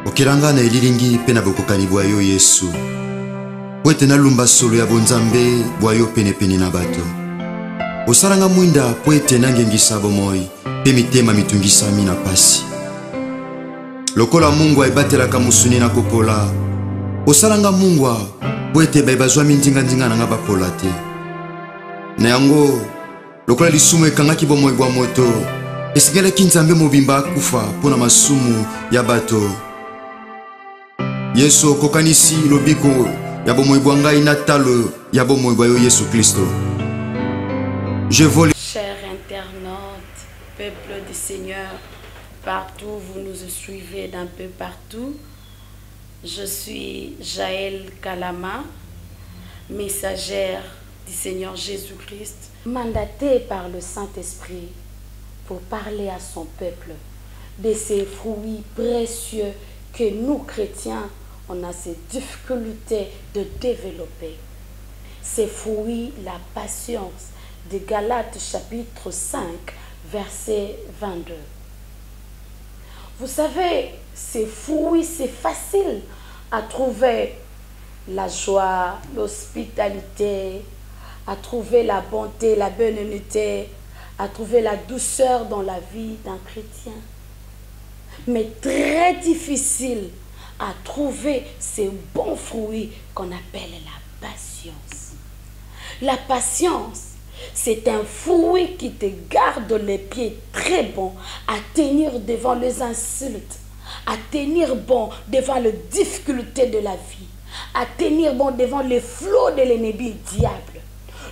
Okilanga na elilingi pena bokokani bwa yo Yesu. Poete na lumba solo ya bonzambe bwa yo pene na bato. Osalanga mwinda poete na ngengisa bomoi pe mitema mitungisa mina pasi. Lokola Mungu aibatelaka musuni na kopola. Osalanga Mungu poete baibazwa mindinga na nga bapola te. Na yango lokola lisumu ekangaki bomoi bwa moto. Esingelaki nzambe mobimba akufa pona masumu ya bato. Yesu kokanisi lobiko ya bomoi bwa ngai na talo ya bomoi bwa yo Yesu Kristo. Je vole. Chers internautes, peuple du Seigneur, partout vous nous suivez d'un peu partout. Je suis Jaël Kalama, messagère du Seigneur Jésus-Christ, mandatée par le Saint-Esprit pour parler à son peuple de ces fruits précieux que nous, chrétiens, on a ces difficultés de développer. Ces fruits, la patience, de Galates chapitre 5, verset 22. Vous savez, ces fruits, c'est facile à trouver la joie, l'hospitalité, à trouver la bonté, la bénignité, à trouver la douceur dans la vie d'un chrétien. Mais très difficile à trouver ces bons fruits qu'on appelle la patience. La patience, c'est un fruit qui te garde les pieds très bons à tenir devant les insultes, à tenir bon devant les difficultés de la vie, à tenir bon devant les flots de l'ennemi diable.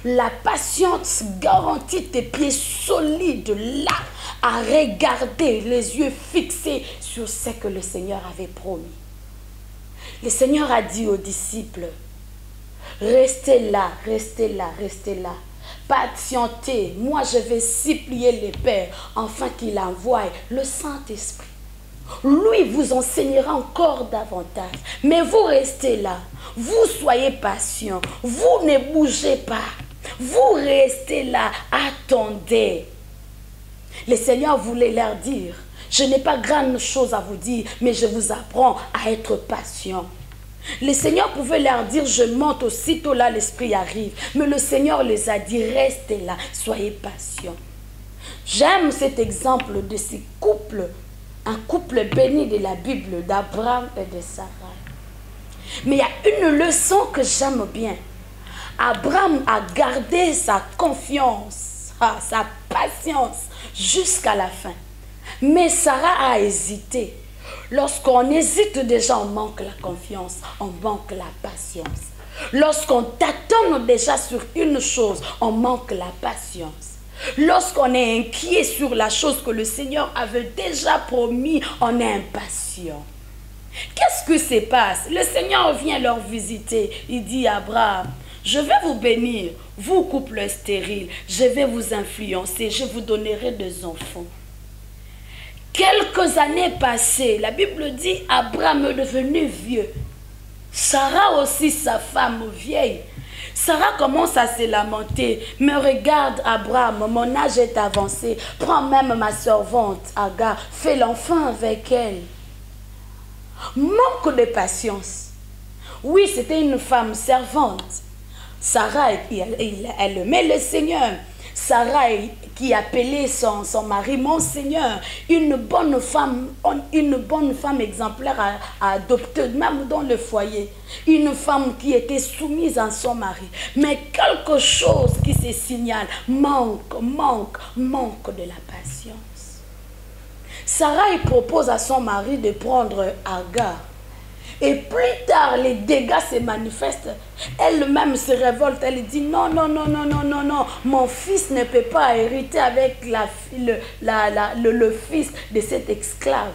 La patience garantit tes pieds solides là, à regarder les yeux fixés sur ce que le Seigneur avait promis. Le Seigneur a dit aux disciples, restez là, restez là, restez là. Patientez, moi je vais supplier le Père afin qu'il envoie le Saint-Esprit. Lui vous enseignera encore davantage. Mais vous restez là, vous soyez patients, vous ne bougez pas. Vous restez là, attendez. Le Seigneur voulait leur dire, je n'ai pas grande chose à vous dire, mais je vous apprends à être patient. Le Seigneur pouvait leur dire, je monte aussitôt là, l'Esprit arrive. Mais le Seigneur les a dit, restez là, soyez patients. J'aime cet exemple de ces couples, un couple béni de la Bible, d'Abraham et de Sarah. Mais il y a une leçon que j'aime bien. Abraham a gardé sa confiance, sa patience jusqu'à la fin. Mais Sarah a hésité. Lorsqu'on hésite déjà, on manque la confiance, on manque la patience. Lorsqu'on tâtonne déjà sur une chose, on manque la patience. Lorsqu'on est inquiet sur la chose que le Seigneur avait déjà promis, on est impatient. Qu'est-ce qui se passe? Le Seigneur vient leur visiter. Il dit à Abraham, je vais vous bénir, vous couple stérile, je vais vous influencer, je vous donnerai des enfants. Quelques années passées, la Bible dit, Abraham est devenu vieux. Sarah aussi, sa femme vieille. Sarah commence à se lamenter. Mais regarde Abraham, mon âge est avancé. Prends même ma servante, Agar, fais l'enfant avec elle. Manque de patience. Oui, c'était une femme servante. Sarah, elle aimait le Seigneur. Sarah qui appelait son mari mon Seigneur, une bonne femme exemplaire à adopter, même dans le foyer. Une femme qui était soumise à son mari. Mais quelque chose qui se signale, manque de la patience. Sarah propose à son mari de prendre Agar. Et plus tard, les dégâts se manifestent. Elle-même se révolte. Elle dit non, non, non, non, non, non, non. Mon fils ne peut pas hériter avec le fils de cet esclave.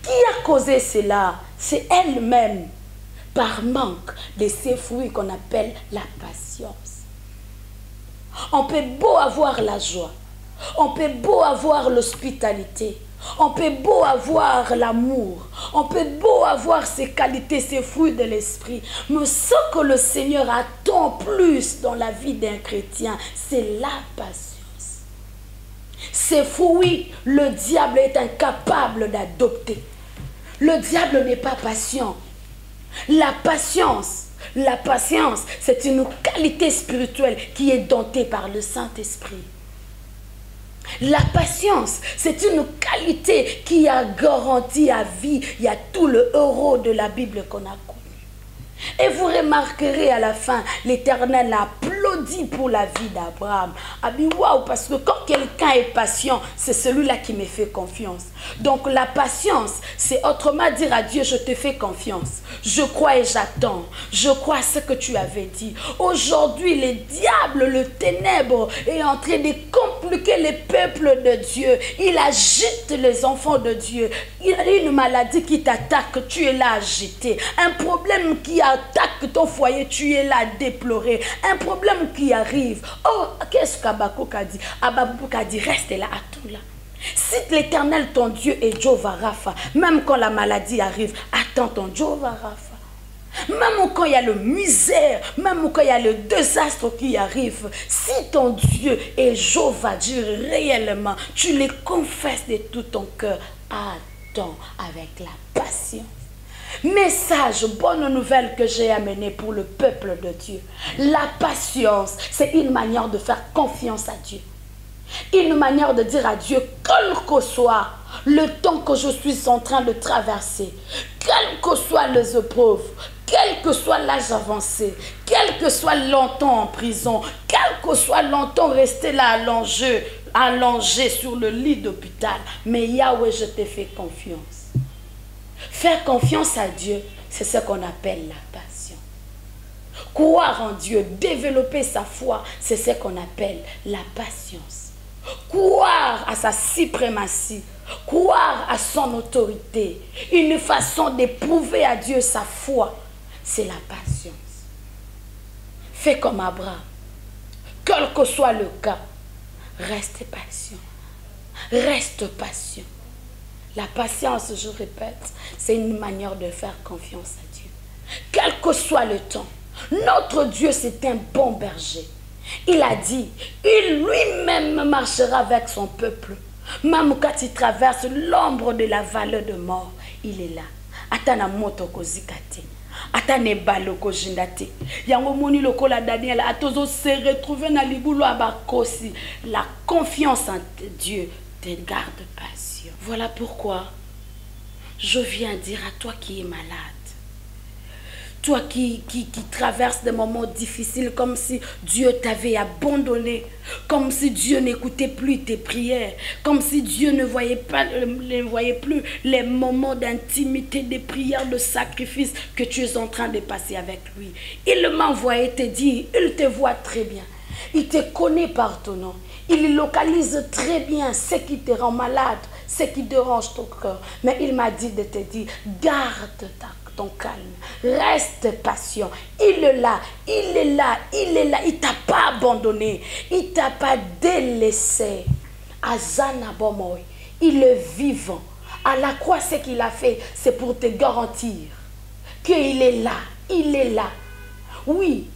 Qui a causé cela? C'est elle-même, par manque de ces fruits qu'on appelle la patience. On peut beau avoir la joie. On peut beau avoir l'hospitalité. On peut beau avoir l'amour, on peut beau avoir ces qualités, ces fruits de l'esprit, mais ce que le Seigneur attend plus dans la vie d'un chrétien, c'est la patience. Ces fruits, le diable est incapable d'adopter. Le diable n'est pas patient. La patience, c'est une qualité spirituelle qui est domptée par le Saint-Esprit. La patience, c'est une qualité qui a garanti à vie. Il y a tout le héros de la Bible qu'on a connu. Et vous remarquerez à la fin, l'Éternel applaudit pour la vie d'Abraham. Ah bien, waouh, parce que quand quelqu'un est patient, c'est celui-là qui me fait confiance. Donc la patience, c'est autrement dire à Dieu, je te fais confiance. Je crois et j'attends. Je crois à ce que tu avais dit. Aujourd'hui, le diable, le ténèbre est en train de compliquer les peuples de Dieu. Il agite les enfants de Dieu. Il y a une maladie qui t'attaque, tu es là agité. Un problème qui attaque ton foyer, tu es là à déplorer. Un problème qui arrive. Oh, qu'est-ce qu'Abakouk a dit? Abakouk a dit, reste là, attends là. Cite l'Éternel ton Dieu et Jéhovah Rapha. Même quand la maladie arrive, attends ton Jéhovah Rapha. Même quand il y a le misère, même quand il y a le désastre qui arrive, si ton Dieu est Jéhovah, Dieu réellement, tu les confesses de tout ton cœur, attends avec la patience. Message, bonne nouvelle que j'ai amené pour le peuple de Dieu. La patience, c'est une manière de faire confiance à Dieu. Une manière de dire à Dieu, quel que soit le temps que je suis en train de traverser, quelles que soient les épreuves, quel que soit l'âge avancé, quel que soit longtemps en prison, quel que soit longtemps resté là allongé sur le lit d'hôpital, mais Yahweh, je te fais confiance. Faire confiance à Dieu, c'est ce qu'on appelle la passion. Croire en Dieu, développer sa foi, c'est ce qu'on appelle la patience. Croire à sa suprématie, croire à son autorité, une façon d'éprouver à Dieu sa foi, c'est la patience. Fais comme Abraham. Quel que soit le cas, reste patient. Reste patient. La patience, je répète, c'est une manière de faire confiance à Dieu. Quel que soit le temps, notre Dieu, c'est un bon berger. Il a dit, il lui-même marchera avec son peuple. Même quand il traverse l'ombre de la vallée de mort, il est là. Atana moto kozikate. Atane baloko jindate. Yango moni lokola Daniel atozo se retrouver na libulu abakosi. La confiance en Dieu te garde patient. Voilà pourquoi je viens dire à toi qui es malade. Toi qui traverses des moments difficiles, comme si Dieu t'avait abandonné, comme si Dieu n'écoutait plus tes prières, comme si Dieu ne voyait plus les moments d'intimité, de prières, de sacrifice que tu es en train de passer avec lui. Il m'a envoyé te dire, il te voit très bien, il te connaît par ton nom, il localise très bien ce qui te rend malade, ce qui dérange ton cœur. Mais il m'a dit de te dire, garde ton calme, reste patient. Il est là, il est là, il est là. Il ne t'a pas abandonné, il ne t'a pas délaissé. Azana Bomoy, il est vivant. À la croix, ce qu'il a fait, c'est pour te garantir qu'il est là, il est là. Oui,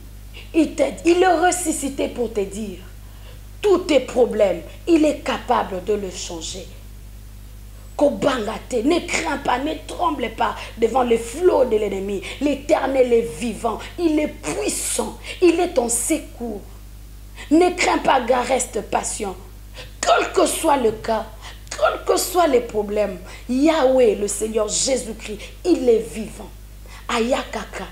il t'aide, il est ressuscité pour te dire, tous tes problèmes, il est capable de le changer. Ne crains pas, ne tremble pas devant les flots de l'ennemi. L'Éternel est vivant, il est puissant, il est ton secours. Ne crains pas, gars, reste patient. Quel que soit le cas, quels que soient les problèmes, Yahweh, le Seigneur Jésus-Christ, il est vivant. Ayakaka,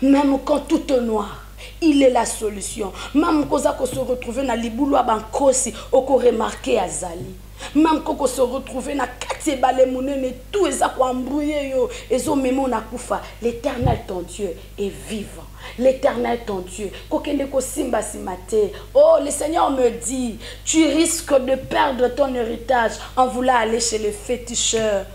même quand tout est noir, il est la solution. Même quand on se retrouve dans l'Ibulu Abankosi, on peut remarquer Azali. Même quand on se retrouve dans Katiebalemounen, tout est embrouillé, l'Éternel ton Dieu est vivant. L'Éternel ton Dieu. Oh, le Seigneur me dit, tu risques de perdre ton héritage en voulant aller chez les féticheurs.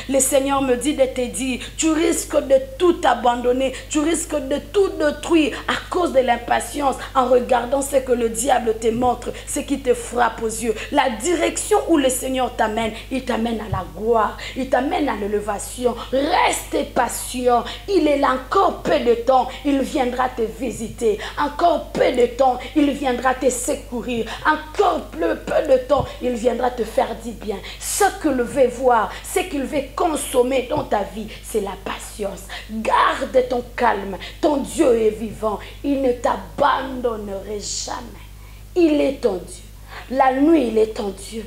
Le Seigneur me dit de te dire, tu risques de tout abandonner, tu risques de tout détruire à cause de l'impatience en regardant ce que le diable te montre, ce qui te frappe aux yeux. La direction où le Seigneur t'amène, il t'amène à la gloire, il t'amène à l'élévation. Reste patient, il est là encore peu de temps, il viendra te visiter. Encore peu de temps, il viendra te secourir. Encore peu de temps, il viendra te faire du bien. Ce qu'il veut voir, ce qu'il veut devait consommer dans ta vie, c'est la patience. Garde ton calme. Ton Dieu est vivant. Il ne t'abandonnerait jamais. Il est ton Dieu. La nuit, il est ton Dieu.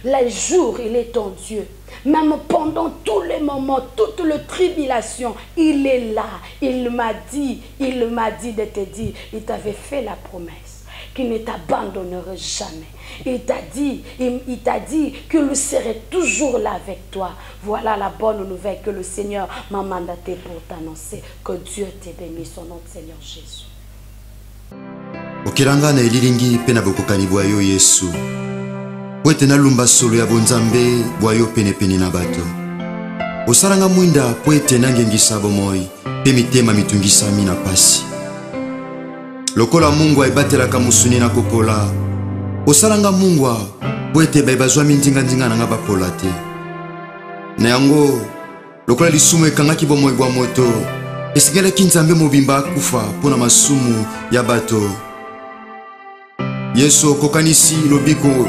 Le jour, il est ton Dieu. Même pendant tous les moments, toutes les tribulations, il est là. Il m'a dit de te dire, il t'avait fait la promesse qu'il ne t'abandonnerait jamais. Il t'a dit qu'il serait toujours là avec toi. Voilà la bonne nouvelle que le Seigneur m'a mandaté pour t'annoncer. Que Dieu te bénisse au nom de Seigneur Jésus. Okilanga na elilingi pena bokokani bwa yo Yesu. Wete na lumba solo ya bonzambe bwa yo pene pene na bato. Osalanga mwinda poete nangengisa bomoi pe mitema mitungisa mina pasi. Lokola Mungu aibatelaka musuni na kopola. Osalanga Mungu poete baibazwa mindinga ndinga na bapola te. Na yango lokola lisumu ekangaki bomoi bwa moto. Esigala kinzambe mobimba akufa pona masumu ya bato. Yesu kokanisi lobiko